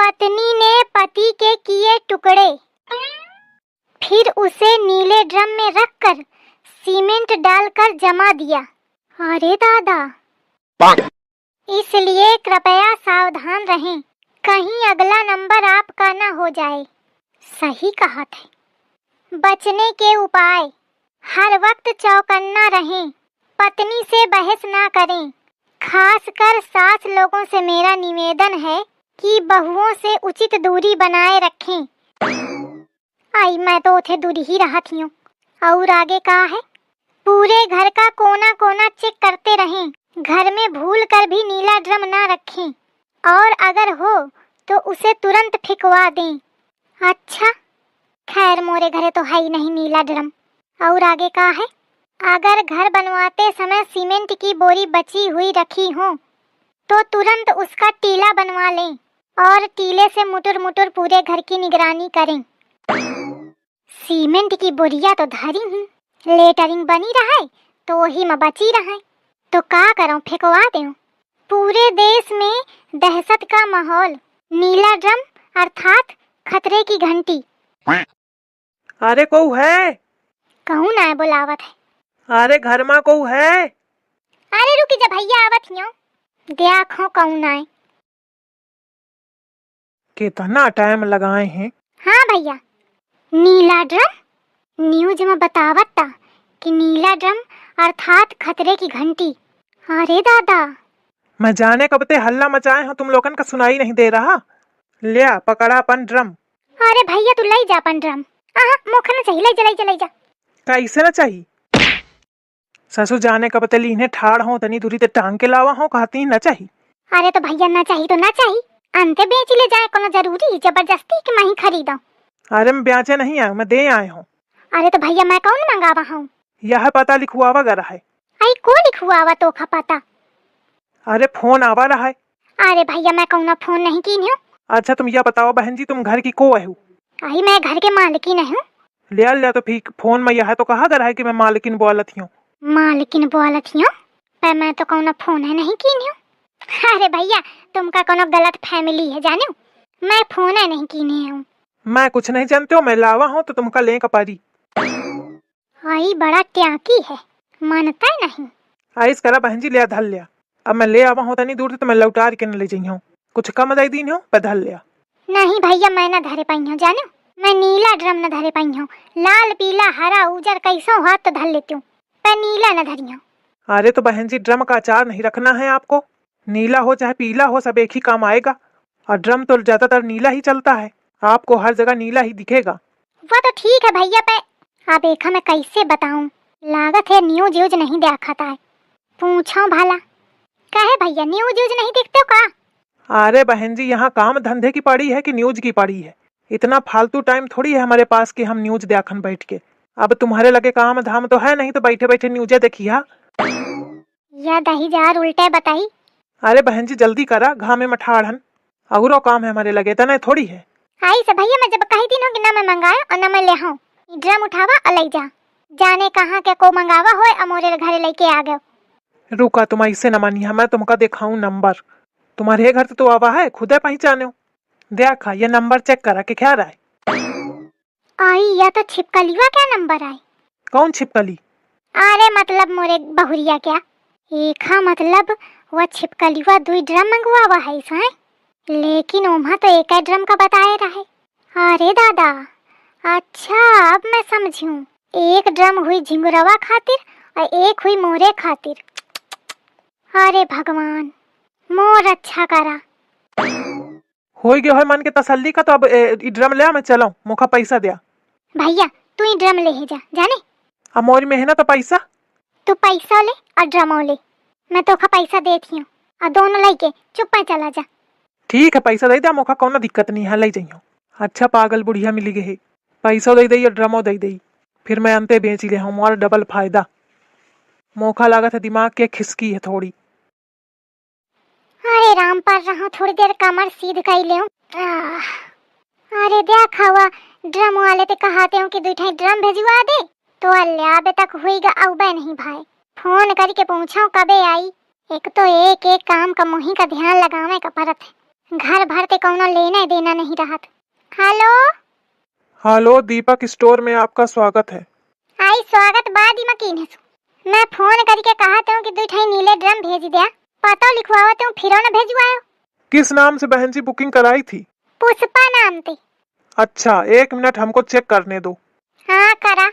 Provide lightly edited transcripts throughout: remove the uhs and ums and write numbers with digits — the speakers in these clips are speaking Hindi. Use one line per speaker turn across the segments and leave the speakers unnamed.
पत्नी ने पति के किए टुकड़े, फिर उसे नीले ड्रम में रखकर सीमेंट डालकर जमा दिया। अरे दादा! इसलिए कृपया सावधान रहें, कहीं अगला नंबर आपका ना हो जाए। सही कहा था। बचने के उपाय: हर वक्त चौकन्ना रहें, पत्नी से बहस ना करें। खासकर सास लोगों से मेरा निवेदन है कि बहुओं से उचित दूरी बनाए रखें। आई मैं तो उथे दूरी ही रहती हूँ। और आगे कहा है, पूरे घर का कोना कोना चेक करते रहें, घर में भूल कर भी नीला ड्रम ना रखें, और अगर हो तो उसे तुरंत फेंकवा दें। अच्छा, खैर मोरे घरे तो है ही नहीं नीला ड्रम। और आगे कहा है, अगर घर बनवाते समय सीमेंट की बोरी बची हुई रखी हो तो तुरंत उसका टीला बनवा लें और टीले से मुटुर मुटुर पूरे घर की निगरानी करें। सीमेंट की बोरिया तो धरी हूँ, लेटरिंग बनी रहा तो वही में बची रहा, तो का करूं, फेंकवा दूं। पूरे देश में दहशत का माहौल, नीला ड्रम अर्थात खतरे की घंटी।
अरे कौन है?
कौन आए बुलावत है?
अरे घर में कौन है?
अरे रुकी जा भैया, आवत हियो। देखो कौन आए।
कितना टाइम लगाए हैं?
हाँ भैया, नीला ड्रम न्यूज में बतावत था कि नीला ड्रम अर्थात खतरे की घंटी। अरे दादा!
मैं जाने कब ते हल्ला मचाए हो, तुम लोगन का सुनाई नहीं दे रहा। लिया पकड़ा अपन ड्रम।
अरे भैया तू ले जा अपन ड्रम। मुख न चाहिए, ले जा।
कैसे न चाहिए? ससुर जाने कब ते लीने ठाड़ हो, तनी दूरी ते टांग के लावा हो, कहती न चाहिए।
अरे तो भैया ना चाहिए तो ना चाहिए, अंते बेच ले जाए, कोनो जरूरी जबरदस्ती कि मैं ही खरीदा?
अरे मैं ब्याचे नहीं आया, मैं दे आए हूँ।
अरे तो भैया मैं कौन मंगावा हूँ?
यह पता लिखवावा गया है।
आई को लिखवावा तो खा पता?
अरे फोन आवा रहा है।
अरे भैया मैं कौन फोन नहीं की हूँ।
अच्छा तुम यह बताओ बहन जी, तुम घर की को है?
आई मैं घर के मालकिन हूँ।
लिया तो फिर फोन में यह तो कहा गया है कि मैं मालकिन बोलत हूँ।
मालकिन बोलत हूँ पर मैं तो कौन फोन है नहीं की हूँ। अरे भैया तुमका कोनो गलत फैमिली है जाने, मैं फोन है नहीं कीने हूँ।
मैं कुछ नहीं जानते हो, मैं लावा हूँ तो तुमका ले कपारी।
आई बड़ा ट्याकी है, मानता ही नहीं।
आइस करा बहन जी, लिया धल लिया। अब मैं ले आवा हूँ तनी दूर से, तो मैं लौटार के न ले जाइ हूँ। कुछ कम दे दी हो पर धल लिया।
नहीं भैया मैं न धरे पाई हूँ जाने, मैं नीला ड्रम न धरे पाई हूँ। लाल पीला हरा उजर कैसो हाथ तो धर लेती हूँ, पर नीला न धरी हूँ।
अरे तो बहन जी ड्रम का अचार नहीं रखना है आपको, नीला हो चाहे पीला हो सब एक ही काम आएगा। और ड्रम तो ज्यादातर नीला ही चलता है, आपको हर जगह नीला ही दिखेगा।
वो तो ठीक है भैया, पे अब एक मैं कैसे बताऊं, लागत है न्यूज यूज नहीं देखा है। पूछो भला कहे भैया न्यूज यूज नहीं देखते हो का?
अरे बहन जी यहाँ काम धंधे की पड़ी है कि न्यूज की पड़ी है? इतना फालतू टाइम थोड़ी है हमारे पास कि हम न्यूज देखन बैठ के। अब तुम्हारे लगे काम धाम तो है नहीं, तो बैठे बैठे न्यूज देखिया
या दही जार उल्टे बताई।
अरे बहन जी जल्दी करा, घामे में ठाड़न और काम है हमारे लगे, तना थोड़ी है।
आई से भैया मैं जब कही थी ना कि ना मैं मंगाया और ना मैं ले आऊं, ड्रम उठावा और ले जा, जाने कहाँ के को मंगावा होए अमोरे घरे लेके आ गए।
रुका तुम ऐसे न मानिया, मैं तुमका दिखाऊं नंबर, तुम्हारे घर से तो आवा है, खुदे पहचाने हो। देखा ये नंबर चेक करा के क्या रहा है।
आई या तो छिपकलीवा क्या नंबर आए?
कौन छिपकली?
अरे मतलब मोरे बहुरिया क्या एक मतलब वह छिपकलीवा 2 ड्रम मंगवावा है साए, लेकिन ओमा तो एक ड्रम का बताए रहे। अरे दादा अच्छा अब मैं समझूं, एक ड्रम हुई झिंगुरवा खातिर और एक हुई मोरे खातिर। अरे भगवान मोर अच्छा करा।
हो गया है मन के तसल्ली का, तो अब ड्रम ले मैं चलाऊं, मुखा पैसा दिया।
भैया तू ही ड्रम ले ही जा जाने।
अब मोरी में है ना तो पैसा,
तू पैसा ले और ड्रम ले, मैं तो पैसा देती हूँ और दोनों लेके चुप चला जा।
ठीक है पैसा दे दिया, मुखा कौन दिक्कत नहीं है, ले जाइयो। अच्छा पागल बुढ़िया मिली गई, पैसा दे दी और ड्रमो दे दी, फिर मैं अंते बेच ले हूँ और डबल फायदा। मौका लागत है दिमाग के खिसकी है थोड़ी।
अरे राम पर रहा, थोड़ी देर कमर सीध कर ले। अरे देखा हुआ ड्रम वाले ते कहते हो कि 2 ड्रम भेजवा दे, तो अल्लाह अबे तक हुईगा औबे नहीं भाई। फोन करके पूछो कबे आई, एक तो एक काम का मोही का ध्यान लगावे का परत है। घर भरते कौनो लेना देना नहीं रहत। हेलो।
हेलो, दीपक स्टोर में आपका स्वागत है।
आई स्वागत बाद ही मकीन है। मैं फोन करके कहता हूँ कि 2 ठे नीले ड्रम भेज दिया, पता लिखवावत हूँ फिर न भेजवाओ।
किस नाम से बहन जी बुकिंग कराई थी?
पुष्पा नाम थे।
अच्छा, 1 मिनट हमको चेक करने दो।
हाँ करा।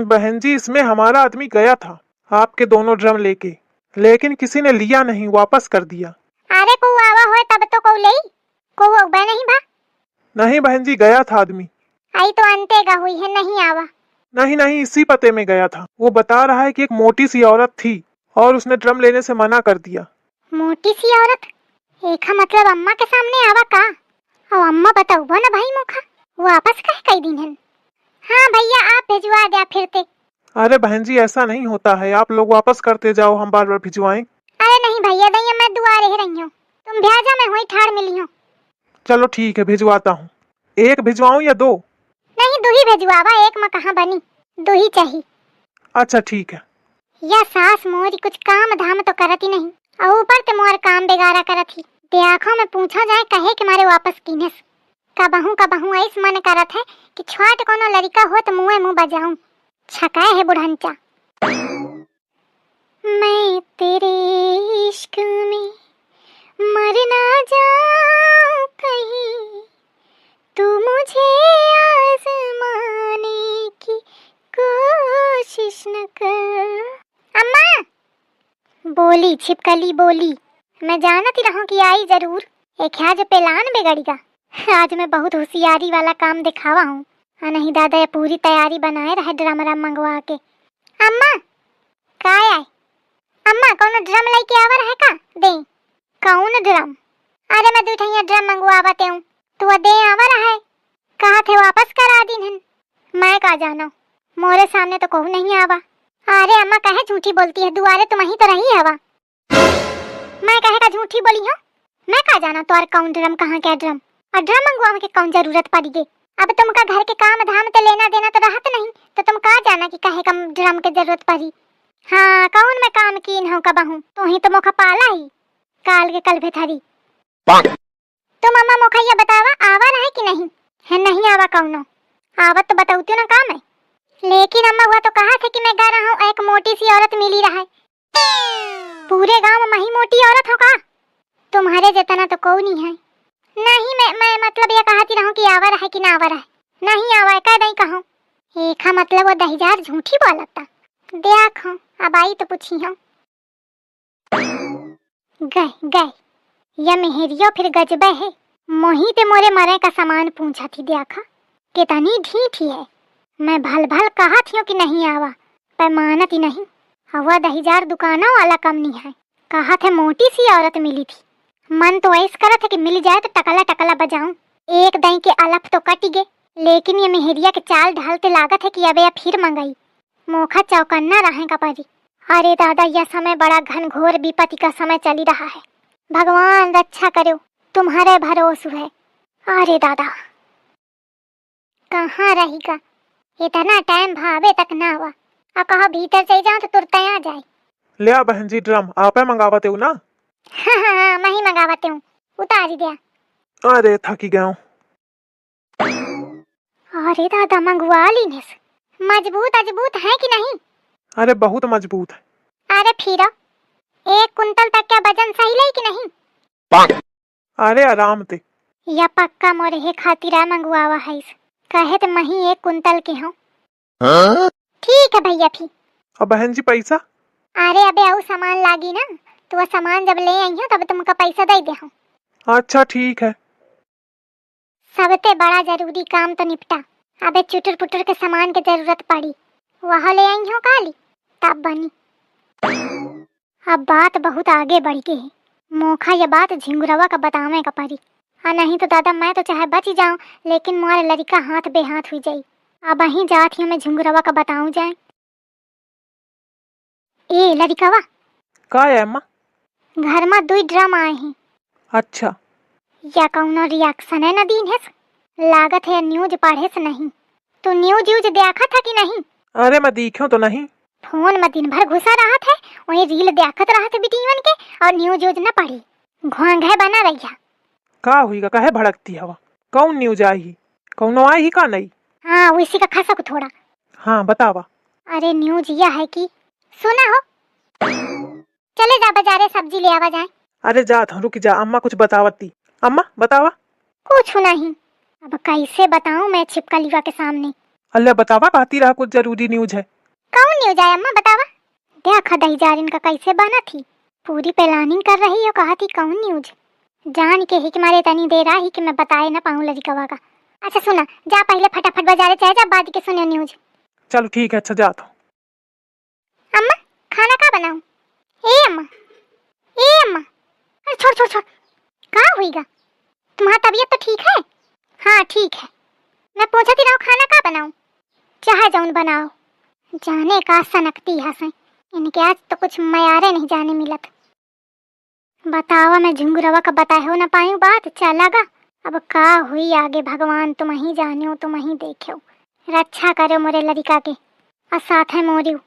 बहन जी, इसमें हमारा आदमी गया था आपके दोनों ड्रम लेके, लेकिन किसी ने लिया नहीं, वापस कर दिया।
अरे को आवा हो तब तो को ले को बे नहीं बा।
नहीं बहन जी, गया था आदमी।
आई तो अंते गा हुई है, नहीं आवा।
नहीं, इसी पते में गया था। वो बता रहा है कि एक मोटी सी औरत थी और उसने ड्रम लेने से मना कर दिया।
मोटी सी औरत? एक मतलब अम्मा के सामने आवा का? और अम्मा बताऊ ना भाई मुखा वापस कह कई दिन है। हाँ भैया आप भिजवा दिया फिरते।
अरे बहन जी, ऐसा नहीं होता है, आप लोग वापस करते जाओ, हम बार बार भिजवाएं।
अरे नहीं भैया दैया, मैं दुआ रह रही हूँ, तुम भेजा मैं वही ठाड़ मिली हूँ।
चलो ठीक है, भिजवाता हूँ। 1 भिजवाऊं या 2?
नहीं 2 ही भिजवावा, 1 में कहाँ बनी, 2 ही चाहिए।
अच्छा ठीक है।
या सास मोरी कुछ काम धाम तो करती नहीं और ऊपर ते मोर काम बेगारा करत ही। देखो मैं पूछा जाए कहे कि मारे वापस कीनेस कबहू ऐस मन करत है कि छाट कोनो लड़का हो तो मुंह बजाऊं। छकाए है बुढ़ंचा। मैं तेरे इश्क में मर ना जाऊं कहीं, तू मुझे आजमाने की कोशिश न कर। अम्मा बोली छिपकली बोली, मैं जानती रहूं कि आई जरूर। एक आज पेलान बिगड़ेगा। आज मैं बहुत होशियारी वाला काम दिखावा हूँ। नहीं दादा ये पूरी तैयारी बनाए रहे ड्रम मंगवा के। अम्मा का आए? अम्मा कौन ड्रम लेके आवा रहे का? दे कौन ड्रम? अरे मैं 2 ठे ड्रम मंगवावते हूँ, तू दे आवा रहे। कहा थे वापस करा दीन। मैं का जानो, मोरे सामने तो कहू नहीं आवा। अरे अम्मा कहे झूठी बोलती है, दुआरे तुम ही तो रही हवा। मैं कहे का झूठी बोली हूँ? मैं का जाना तो कौन ड्रम कहाँ क्या ड्रम और ड्रम मंगवा के कौन जरूरत पड़ी गे। अब तुमका घर के काम धाम तो लेना देना तो रहत नहीं, तो तुम का जाना कि कहे कम ड्रम के जरूरत पड़ी। हाँ कौन मैं काम कीन हूँ कबहू, तो ही तो मोखा पाला ही काल के कल भेथरी। तुम अम्मा मोखा ये बतावा आवा रहे कि नहीं है? नहीं आवा कौनो, आवत तो बताऊती ना काम है। लेकिन अम्मा हुआ तो कहा था कि मैं गा रहा हूँ एक मोटी सी औरत मिली रहा। पूरे गांव में मही मोटी औरत हो का? तुम्हारे जितना तो कोई नहीं है। नहीं मैं मतलब ये कहती रहूं कि आवा रहे कि ना आवा रहे। नहीं आवा का नहीं कहूं, एक मतलब वो 10,000 झूठी बोलता। देखो अब आई तो पूछी हूं। गए ये मेहरियो फिर गजबे है, मोही ते मोरे मरे का सामान पूछा थी। देखा कितनी ढीठी है। मैं भल कहा थी कि नहीं आवा, पर मानती नहीं। हवा 10,000 दुकानों वाला कम नहीं है। कहा थे मोटी सी औरत मिली थी, मन तो ऐसा करा था कि मिल जाए तो टकला बजाऊं। एक दही के अलफ तो कट गए, लेकिन ये मेहरिया के चाल ढालते लागत है कि अब यह फिर मंगाई। मोखा चौकन्ना रहेगा परी। अरे दादा यह समय बड़ा घनघोर विपत्ति का समय चली रहा है। भगवान रक्षा करो, तुम्हारे भरोसे है। अरे दादा कहाँ रहेगा, इतना टाइम भावे तक ना हुआ। अब कहा भीतर चल जाऊं तो तुरंत आ जाए।
ले आ बहन जी ड्रम, आप मंगावते हो ना?
हाँ मैं ही मंगावते हूँ, उतार ही दिया।
अरे थकी गया हूँ।
अरे दादा मंगवा ली ने, मजबूत है कि नहीं?
अरे बहुत मजबूत है।
अरे फिर 1 कुंतल तक क्या वजन सही ले कि नहीं?
अरे आराम ते
या पक्का मोरे हे खातिर मंगवावा है इस कहे तो मही 1 कुंतल के हो। ठीक है भैया फिर।
अब बहन जी पैसा?
अरे अबे आऊ सामान लागी ना, तो वह सामान जब ले आई हो तब तुमका पैसा दे दे हूँ।
अच्छा ठीक है।
सबसे बड़ा जरूरी काम तो निपटा, अबे चुटर पुटर के सामान के जरूरत पड़ी, वहाँ ले आई हो काली तब बनी। अब बात बहुत आगे बढ़ गई है, मोखा ये बात झिंगुरवा का बतावे का पड़ी। नहीं तो दादा मैं तो चाहे बच जाऊं, लेकिन मोरे लड़का हाथ बेहाथ हुई जाई। अब वहीं जात ही मैं झिंगुरवा का बताऊं जाए। ए लड़कावा
का है अम्मा?
घर में 2 ड्रम आए हैं।
अच्छा
या कौनो रिएक्शन है न दीन है, लागत है न्यूज पढ़े से नहीं। तो न्यूज देखा था कि नहीं?
अरे मैं देखूं तो नहीं,
फोन में दिन भर घुसा रहा था, वही रील देखत रहा था बिटियन के और न्यूज न पढ़ी। घोंघे बना रही है।
का हुईगा, काहे भड़कती हवा? कौन न्यूज आई? कौनो आई ही का नहीं?
हाँ उसी का खसक थोड़ा।
हाँ बतावा।
अरे न्यूज यह है कि सुना हो, चले जा बाजारे सब्जी ले आवा जाए।
अरे जात हूँ, रुक जा, अम्मा कुछ बतावती। अम्मा बतावा।
कुछ नहीं, अब कैसे बताऊं मैं छिपकलिया के सामने।
अल्लाह बतावा, कहती रहा कुछ जरूरी न्यूज है।
कौन न्यूज है अम्मा बतावा। देखा दही जारिन का कैसे बना थी, पूरी प्लानिंग कर रही हो, कहा थी कौन न्यूज। जान के ही कि मारे तनी दे रहा ही कि मैं बताए ना पाऊं लड़कवा का। अच्छा सुना, जा पहले फटाफट बाजारे चले जा, बाद के सुनियो न्यूज।
चलो ठीक है, अच्छा जात हूँ।
अम्मा खाना का बनाऊं? ए अम्मा, ए अम्मा, अरे छोड़ छोड़ छोड़, का हुईगा? तुम्हारा तबीयत तो ठीक है? हाँ ठीक है। मैं पूछती रहूं खाना का बनाऊं? चाहे जौन बनाओ। जाने का सनकती हंसे, इनके आज तो कुछ मयारे नहीं जाने मिलत। बतावा मैं झुंगरवा का बताए हो ना पायूं बात चलागा। अब का हुई आगे भगवान तुम ही जानियो, तुम ही देखियो। रक्षा करो मोरे लड़का के और साथ है मोरियो।